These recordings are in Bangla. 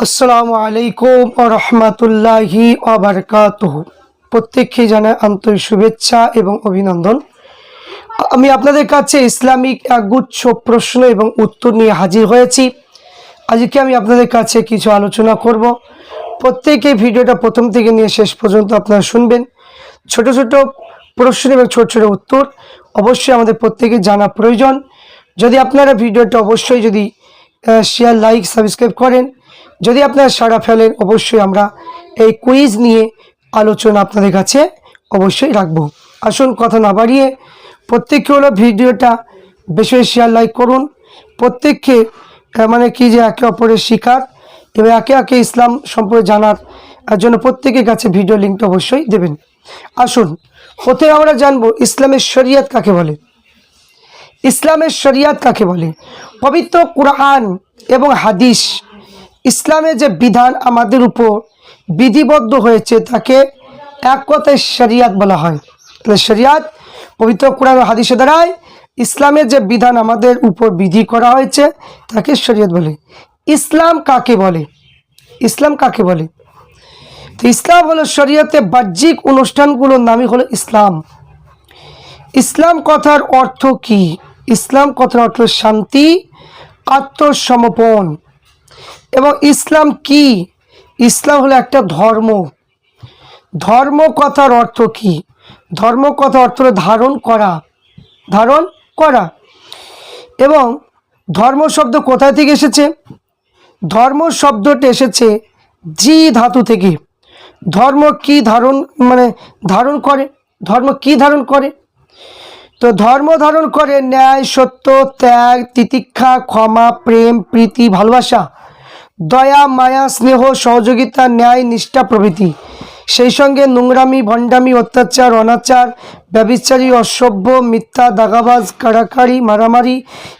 আসসালামু আলাইকুম ওয়া রাহমাতুল্লাহি ওয়া বারাকাতুহু। প্রত্যেককে জানাই আন্তরিক শুভেচ্ছা এবং অভিনন্দন। আমি আপনাদের কাছে ইসলামিক একগুচ্ছ প্রশ্ন এবং উত্তর নিয়ে হাজির হয়েছি। আজকে আমি আপনাদের কাছে কিছু আলোচনা করব। প্রত্যেকে ভিডিওটা প্রথম থেকে নিয়ে শেষ পর্যন্ত আপনারা শুনবেন। ছোট ছোট প্রশ্ন এবং ছোট ছোট উত্তর অবশ্যই আমাদের প্রত্যেকে জানা প্রয়োজন। যদি আপনারা ভিডিওটা অবশ্যই যদি শেয়ার, লাইক, সাবস্ক্রাইব করেন, যদি আপনারা সাড়া ফেলেন, অবশ্যই আমরা এই কুইজ নিয়ে আলোচনা আপনাদের কাছে অবশ্যই রাখব। আসুন কথা না বাড়িয়ে প্রত্যেককে হলো ভিডিওটা বেশি বেশি শেয়ার, লাইক করুন। প্রত্যেককে মানে কি যে একে অপরের শিকার এবং একে একে ইসলাম সম্পর্কে জানার জন্য প্রত্যেকের কাছে ভিডিও লিঙ্কটা অবশ্যই দেবেন। আসুন প্রথমে আমরা জানবো ইসলামের শরিয়ত কাকে বলে। ইসলামের শরিয়ত কাকে বলে? পবিত্র কুরআন এবং হাদিস, ইসলামের যে বিধান আমাদের উপর বিধিবদ্ধ হয়েছে তাকে এক কথায় শরিয়ত বলা হয়। তাহলে শরিয়ত পবিত্র কুরআন ও হাদিসের দ্বারাই ইসলামের যে বিধান আমাদের উপর বিধি করা হয়েছে তাকে শরিয়ত বলে। ইসলাম কাকে বলে? ইসলাম কাকে বলে? তো ইসলাম হলো শরিয়তে বাহ্যিক অনুষ্ঠানগুলোর নামই হলো ইসলাম। ইসলাম কথার অর্থ কি? ইসলাম কথার অর্থ শান্তি, আত্মসমর্পণ। এবং ইসলাম কি? ইসলাম হলো একটা ধর্ম। ধর্ম কথার অর্থ কি? ধর্ম কথার অর্থ হলো ধারণ করা, ধারণ করা। এবং ধর্ম শব্দ কোথায় থেকে এসেছে? ধর্ম শব্দটা এসেছে জি ধাতু থেকে। ধর্ম কি ধারণ মানে ধারণ করে? ধর্ম কি ধারণ করে? তো ধর্ম ধারণ করে ন্যায়, সত্য, ত্যাগ, তিতিক্ষা, ক্ষমা, প্রেম, প্রীতি, ভালোবাসা, দয়া, মায়া, স্নেহ, সহযোগিতা, ন্যায়, নিষ্ঠা প্রভৃতি। সেই সঙ্গে নোংরামি, ভণ্ডামি, অত্যাচার, অনাচার, ব্যভিচারী, অসভ্য, মিথ্যা, দাগাবাজ, কাড়াকাড়ি, মারামারি,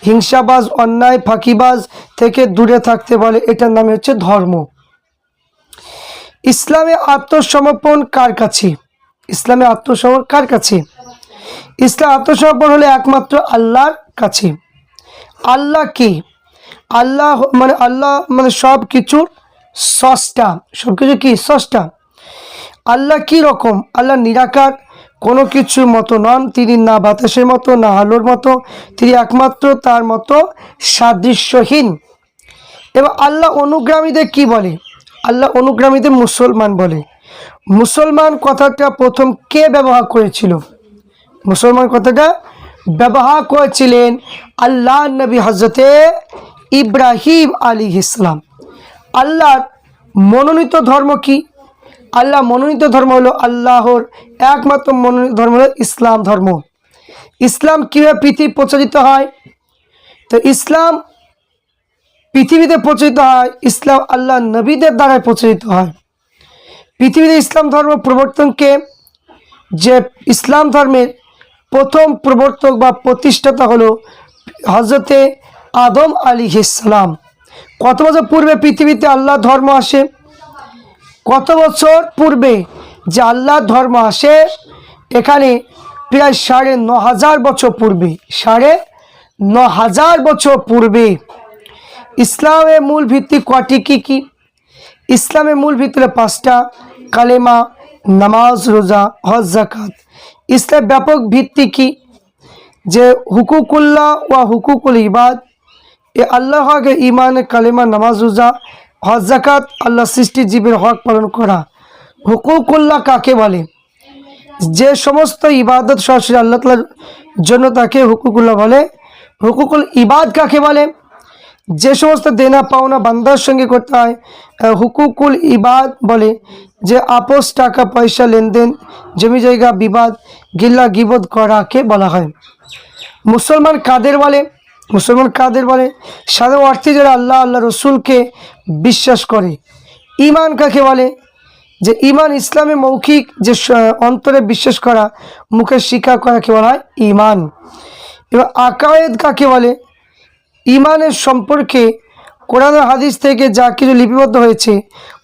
হিংসাবাজ, অন্যায়, ফাঁকিবাজ থেকে দূরে থাকতে বলে। এটার নামে হচ্ছে ধর্ম। ইসলামে আত্মসমর্পণ কার কাছে? ইসলামে আত্মসমর্পণ কার কাছে? ইসলাম আত্মসমর্পণ হলে একমাত্র আল্লাহর কাছে। আল্লাহ কি? আল্লাহ মানে সব কিছুর স্রষ্টা। সব কিছু কি? স্রষ্টা। আল্লাহ কি রকম? আল্লাহ নিরাকার, কোনো কিছুর মতো নন। তিনি না বাতাসের মতো, না আলোর মতো। তিনি একমাত্র তার মতো সাদৃশ্যহীন। এবং আল্লাহ অনুগামীদের কি বলে? আল্লাহ অনুগামীদের মুসলমান বলে। মুসলমান কথাটা প্রথম কে ব্যবহার করেছিল? মুসলমান কথাটা ব্যবহার করেছিলেন আল্লাহ নবী হজরতে ইব্রাহিম আলাইহিস সালাম। আল্লাহর মনোনীত ধর্ম কি? আল্লাহ মনোনীত ধর্ম হলো আল্লাহর একমাত্র মনোনীত ধর্ম হলো ইসলাম ধর্ম। ইসলাম কীভাবে পৃথিবী প্রচারিত হয়? তো ইসলাম পৃথিবীতে প্রচারিত হয়, ইসলাম আল্লাহ নবীদের দ্বারাই প্রচারিত হয়। পৃথিবীতে ইসলাম ধর্ম প্রবর্তনকে, যে ইসলাম ধর্মের প্রথম প্রবর্তক বা প্রতিষ্ঠাতা হলো হজরতে আদম আলাইহিস সালাম। কত বছর পূর্বে পৃথিবীতে আল্লাহ ধর্ম আসে? কত বছর পূর্বে যে আল্লাহ ধর্ম আসে? এখানে প্রায় ৯,৫০০ বছর পূর্বে। ৯,৫০০ বছর পূর্বে। ইসলামের মূল ভিত্তি কটি কি কি? ইসলামের মূল ভিত্তি হলো ৫টা: কালেমা, নামাজ, রোজা, হজ, যাকাত। ইসলামের ব্যাপক ভিত্তি কি? যে হুকুকুল্লাহ ওয়া হুকুকুল ইবাদ, এ আল্লাহ হকের ইমান, কালেমা, নামাজ, রোজা, হজ, যাকাত, আল্লাহ সৃষ্টি জীবের হক পালন করা। হুকুকুল্লাহ কাকে বলে? যে সমস্ত ইবাদত সরাসরি আল্লাহ তাআলার জন্য তাকে হুকুকুল্লাহ বলে। হুকুকুল ইবাদ কাকে বলে? যে সমস্ত দেনা পাওনা বান্দার সঙ্গে করতে হয় হুকুকুল ইবাদ বলে। যে আপোষ, টাকা পয়সা, লেনদেন, জমি জায়গা বিবাদ, গিল্লা গিবত করাকে বলা হয়। মুসলমান কাদের বলে? মুসলমান কাদের বলে? সাধারণ অর্থে যারা আল্লাহ, আল্লাহ রসুলকে বিশ্বাস করে। ঈমান কাকে বলে? যে ঈমান ইসলামে মৌখিক, যে অন্তরে বিশ্বাস করা, মুখে স্বীকার করাকে বলা হয় ঈমান। এবার আকায়েদ কাকে বলে? ঈমানের সম্পর্কে কোরআন হাদিস থেকে যা কিছু লিপিবদ্ধ হয়েছে,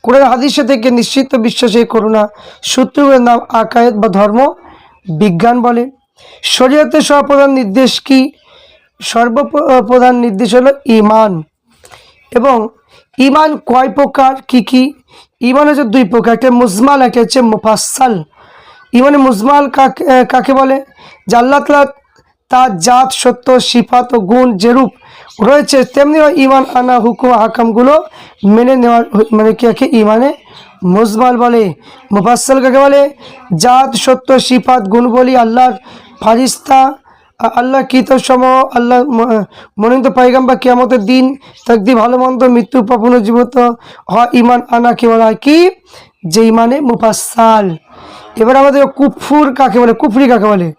কোরআন হাদিসে থেকে নিশ্চিত বিশ্বাসে করুণা সূত্রগুলোর নাম আকায়েদ বা ধর্ম বিজ্ঞান বলে। শরীয়তের সর্বপ্রধান নির্দেশ কি? সর্বপ্রধান নির্দেশ হলো ঈমান। এবং ইমান কয় প্রকার, কি কি? ইমান হচ্ছে দুই প্রকার, একটা মুজমাল, একটা হচ্ছে মুফাসসাল। ইমানে মুজমাল কাকে বলে? যে আল্লাহ তাআলা তার জাত, সত্য, সিফাত ও গুণ যেরূপ রয়েছে তেমনি ইমান আনা হুকুম হাকামগুলো মেনে নেওয়ার মানে কে ইমানে মুজমাল বলে। মুফাসসাল কাকে বলে? জাত, সত্য, সিফাত, গুণ বলি আল্লাহর ফারিস্তা, আল্লাহ কিতাবসমূহ, আল্লাহ মনোনীত পয়গম্বর, কিয়ামতের দিন, তাকদীর, ভালো মন্দ, মৃত্যু, পুনর্জীবিত হওয়া ইমান আনা কে বলা হয় কি? যে ইমানে মুফাসসাল। এবার আমাদের কুফর কাকে বলে? কুফরি কাকে বলে?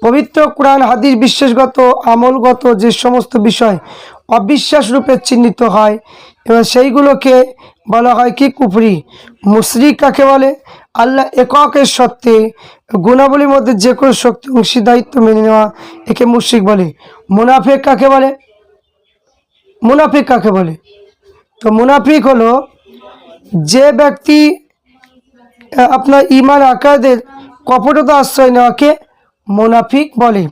পবিত্র কোরআন হাদিস বিশ্বাসগত আমলগত যে সমস্ত বিষয় অবিশ্বাস রূপে চিহ্নিত হয় এবার সেইগুলোকে বলা হয় কি? কুফরি। মুশরিক কাকে বলে? আল্লাহ এককের সত্ত্বে গুণাবলীর মধ্যে যে কোনো শক্তি অংশীদারিত্ব মেনে নেওয়া, একে মুশরিক বলে। মুনাফিক কাকে বলে? মুনাফিক কাকে বলে? তো মুনাফিক হলো যে ব্যক্তি আপনার ইমান আকাদের কপটতা আশ্রয় নেওয়াকে মুনাফিক বলে।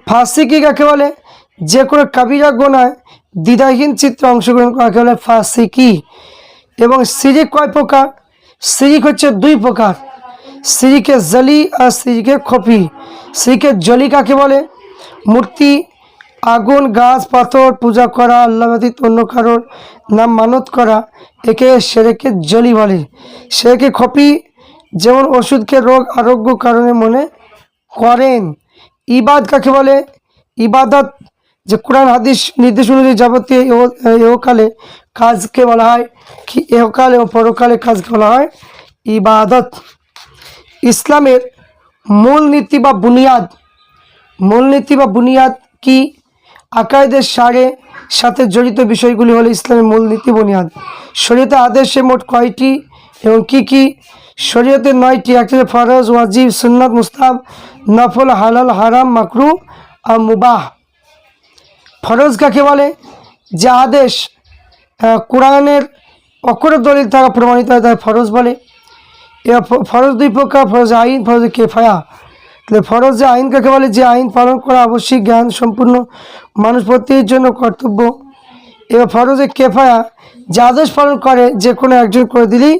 ফাসিকি কাকে বলে? যে কোনো কাবিরা গুনায় দ্বিধাহীন চিত্রে অংশগ্রহণ কাকে বলে? ফাসিকি। এবং শিরিক কয় প্রকার? শিরিক হচ্ছে দুই প্রকার, শিরিকে জলি আর শিরিকে খফি। শিরিকে জলি কাকে বলে? মূর্তি, আগুন, গাছ, পাথর পূজা করা, আল্লাহ ব্যতীত অন্য কারোর নাম মানত করা, একে শিরকে জলি বলে। শিরকে খফি যেমন ওষুধকে রোগ আরোগ্য কারণে মনে করেন। ইবাদ কাকে বলে? ইবাদত যে কোরআন হাদিস নির্দেশ অনুযায়ী যাবতীয় ইহকালে কাজকে বলা হয় কি? ইহকাল এবং পরকালে কাজকে বলা হয় ইবাদত। ইসলামের মূলনীতি বা বুনিয়াদ, মূলনীতি বা বুনিয়াদ কি? আকায়েদের সাথে জড়িত বিষয়গুলি হলো ইসলামের মূলনীতি বুনিয়াদ। শরীয়তের আদেশে মোট কয়টি এবং কি কি? শরীয়তের 9টি। একটা ফরজ, ওয়াজিব, সুন্নাত, মুস্তাহাব, নফল, হালাল, হারাম, মাকরু আর মুবাহ। ফরজ কাকে বলে? যে আদেশ কোরআনের অক্ষর দলিল থাকা প্রমাণিত হয় তাই ফরজ বলে। ফরজ দুই প্রকার, ফরজ আইন, ফরজ কেফায়া। তাহলে ফরজ আইন কাকে বলে? যে আইন পালন করা আবশ্যিক, জ্ঞান সম্পূর্ণ মানুষ প্রত্যেকের জন্য কর্তব্য। এবার ফরজে কেফায়া, যে আদেশ পালন করে যে কোনো একজন করে দিলেই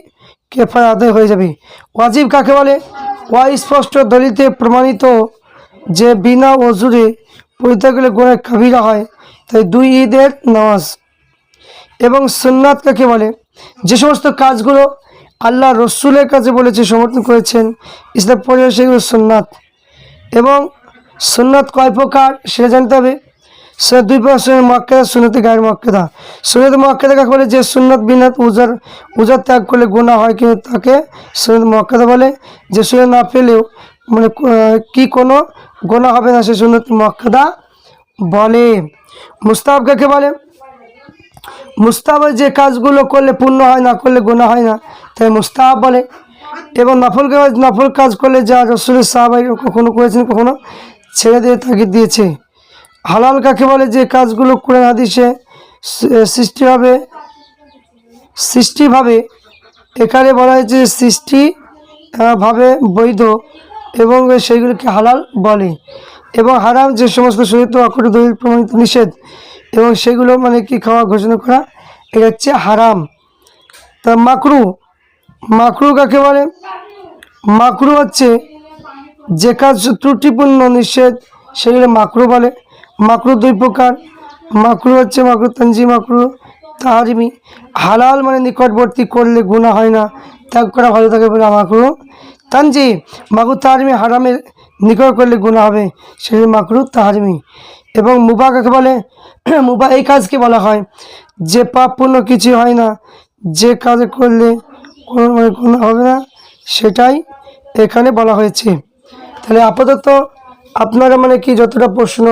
কেফায়া আদায় হয়ে যাবে। ওয়াজিব কাকে বলে? স্পষ্ট দলিতে প্রমাণিত যে বিনা ওজুরে পড়তে গেলে গুনাহ কাবিরা হয়, তাই 2 ঈদের নামাজ। এবং সুন্নাত কাকে বলে? যে সমস্ত কাজগুলো আল্লাহ রসুলের কাছে বলেছে, সমর্থন করেছেন ইসলাম পরিবার, সেগুলো সুন্নাত। এবং সুন্নাত কয় প্রকার সেটা জানতে হবে। সুন্নাত 2 প্রকার, সুন্নাত মুআক্কাদা, সুন্নাত গায়র মুআক্কাদা। সুন্নাত মুআক্কাদা কাকে বলে? যে সুন্নাত বিনা উজার ত্যাগ করলে গুনাহ হয় কিন্তু তাকে সুন্নাত মুআক্কাদা বলে। যে সুন্নাত না পেলেও মানে কি কোনো গুনাহ হবে না, সে সুন্নাত মুআক্কাদা বলে। মুস্তাহাব কাকে বলে? মুস্তাহাব যে কাজগুলো করলে পুণ্য হয়, না করলে গুনাহ হয় না, তাই মুস্তাহাব বলে। এবং নফল কাজ করলে যা রাসূলের সাহাবাই কখনো করেছেন, কখনো ছেড়ে দিয়ে তাগিদ দিয়েছে। হালাল কাকে বলে? যে কাজগুলো কোরআন হাদিসে সৃষ্টিভাবে এখানে বলা হয়েছে সৃষ্টিভাবে বৈধ এবং সেইগুলোকে হালাল বলে। এবং হারাম যে সমস্ত শরীয়ত অক্ষর দলিল প্রমাণিত নিষেধ এবং সেগুলো মানে কি খাওয়া ঘোষণা করা, এটা হচ্ছে হারাম। তা মাকরু, মাকরু কাকে বলে? মাকরু হচ্ছে যে কাজ ত্রুটিপূর্ণ নিষেধ সেগুলো মাকরু বলে। মাকরু 2 প্রকার, মাকরু হচ্ছে মাকরু তানজি, মাকরু তাহরিমি। হালাল মানে নিকটবর্তী, করলে গুনাহ হয় না, ত্যাগ করা ভালো থাকে বলে মাকরু তানজি। মাকরু তাহরিমি, হারামের নিকট করলে গুনাহ হবে, সেগুলো মাকরু তাহরিমি। এবং মুবাহ কাকে বলে? মুবাহ এই কাজকে বলা হয় যে পাপপূর্ণ কিছু হয় না, যে কাজ করলে কোনো গুনাহ হবে না, সেটাই এখানে বলা হয়েছে। তাহলে আপাতত আপনারা মানে কি যতটা প্রশ্ন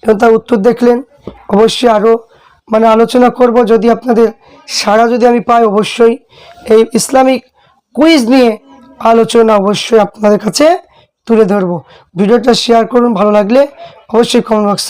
এবং তার উত্তর দেখলেন, অবশ্যই আরও মানে আলোচনা করব। যদি আপনাদের সাড়া যদি আমি পাই, অবশ্যই এই ইসলামিক কুইজ নিয়ে আলোচনা অবশ্যই আপনাদের কাছে তুলে ধরব। ভিডিওটা শেয়ার করুন, ভালো লাগলে অবশ্যই কমেন্ট বক্সে